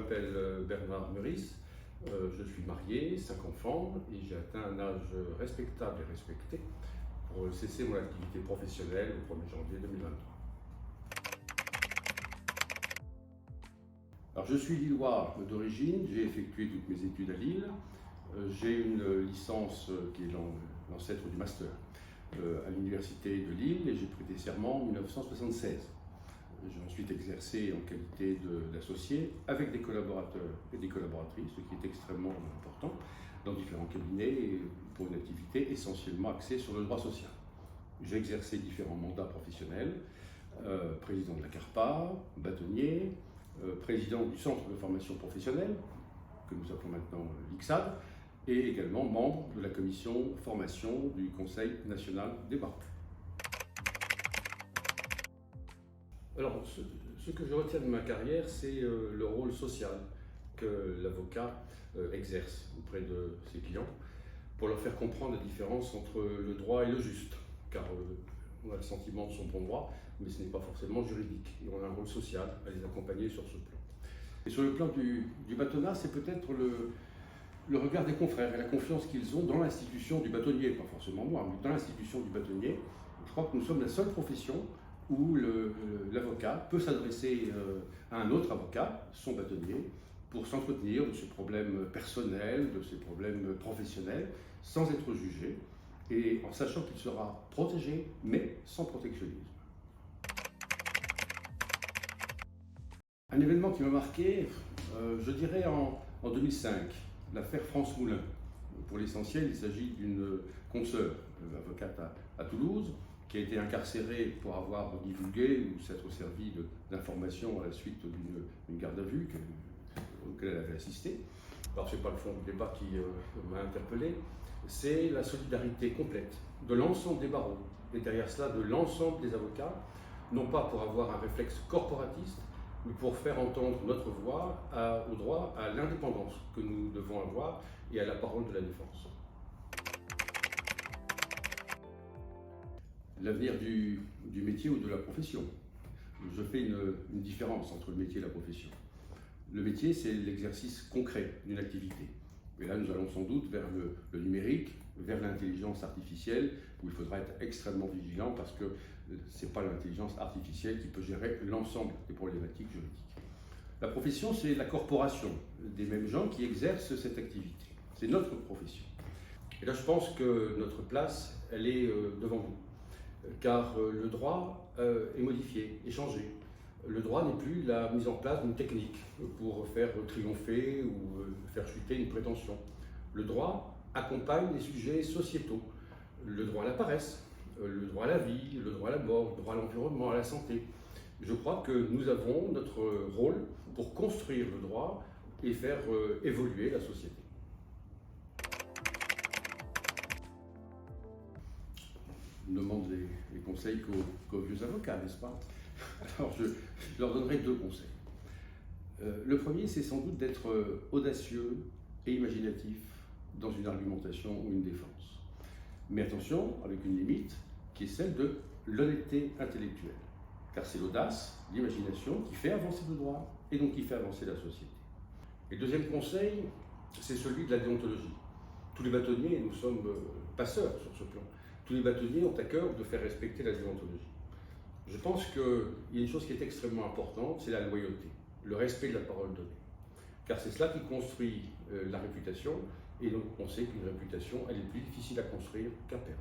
m'appelle Bernard Meurice, je suis marié, 5 enfants et j'ai atteint un âge respectable et respecté pour cesser mon activité professionnelle au 1er janvier 2023. Alors, je suis lillois d'origine, j'ai effectué toutes mes études à Lille. J'ai une licence qui est l'ancêtre du master à l'université de Lille et j'ai prêté serment en 1976. J'ai ensuite exercé en qualité d'associé avec des collaborateurs et des collaboratrices, ce qui est extrêmement important, dans différents cabinets pour une activité essentiellement axée sur le droit social. J'ai exercé différents mandats professionnels, président de la CARPA, bâtonnier, président du centre de formation professionnelle, que nous appelons maintenant l'ICSAD, et également membre de la commission formation du Conseil national des barreaux. Alors, ce que je retiens de ma carrière, c'est le rôle social que l'avocat exerce auprès de ses clients pour leur faire comprendre la différence entre le droit et le juste, car on a le sentiment de son bon droit, mais ce n'est pas forcément juridique, et on a un rôle social à les accompagner sur ce plan. Et sur le plan du bâtonnat, c'est peut-être le regard des confrères et la confiance qu'ils ont dans l'institution du bâtonnier, pas forcément moi, mais dans l'institution du bâtonnier. Je crois que nous sommes la seule profession où l'avocat peut s'adresser à un autre avocat, son bâtonnier, pour s'entretenir de ses problèmes personnels, de ses problèmes professionnels, sans être jugé, et en sachant qu'il sera protégé, mais sans protectionnisme. Un événement qui m'a marqué, je dirais en 2005, l'affaire France Moulin. Pour l'essentiel, il s'agit d'une consoeur, avocate à Toulouse, qui a été incarcérée pour avoir divulgué ou s'être servi d'informations à la suite d'une garde à vue auquel elle avait assisté. Alors, ce n'est pas le fond du débat qui m'a interpellé, c'est la solidarité complète de l'ensemble des barreaux, et derrière cela de l'ensemble des avocats, non pas pour avoir un réflexe corporatiste, mais pour faire entendre notre voix au droit à l'indépendance que nous devons avoir et à la parole de la défense. L'avenir du métier ou de la profession. Je fais une différence entre le métier et la profession. Le métier, c'est l'exercice concret d'une activité. Et là, nous allons sans doute vers le numérique, vers l'intelligence artificielle, où il faudra être extrêmement vigilant parce que ce n'est pas l'intelligence artificielle qui peut gérer l'ensemble des problématiques juridiques. La profession, c'est la corporation des mêmes gens qui exercent cette activité. C'est notre profession. Et là, je pense que notre place, elle est devant nous. Car le droit est modifié, est changé. Le droit n'est plus la mise en place d'une technique pour faire triompher ou faire chuter une prétention. Le droit accompagne les sujets sociétaux. Le droit à la paresse, le droit à la vie, le droit à la mort, le droit à l'environnement, à la santé. Je crois que nous avons notre rôle pour construire le droit et faire évoluer la société. On demande les conseils qu'aux vieux avocats, n'est-ce pas? Alors je leur donnerai 2 conseils. Le premier, c'est sans doute d'être audacieux et imaginatif dans une argumentation ou une défense. Mais attention, avec une limite, qui est celle de l'honnêteté intellectuelle. Car c'est l'audace, l'imagination qui fait avancer le droit et donc qui fait avancer la société. Et le deuxième conseil, c'est celui de la déontologie. Tous les bâtonniers, nous sommes passeurs sur ce plan. Tous les bâtonniers ont à cœur de faire respecter la déontologie. Je pense qu'il y a une chose qui est extrêmement importante, c'est la loyauté, le respect de la parole donnée. Car c'est cela qui construit la réputation, et donc on sait qu'une réputation, elle est plus difficile à construire qu'un permis.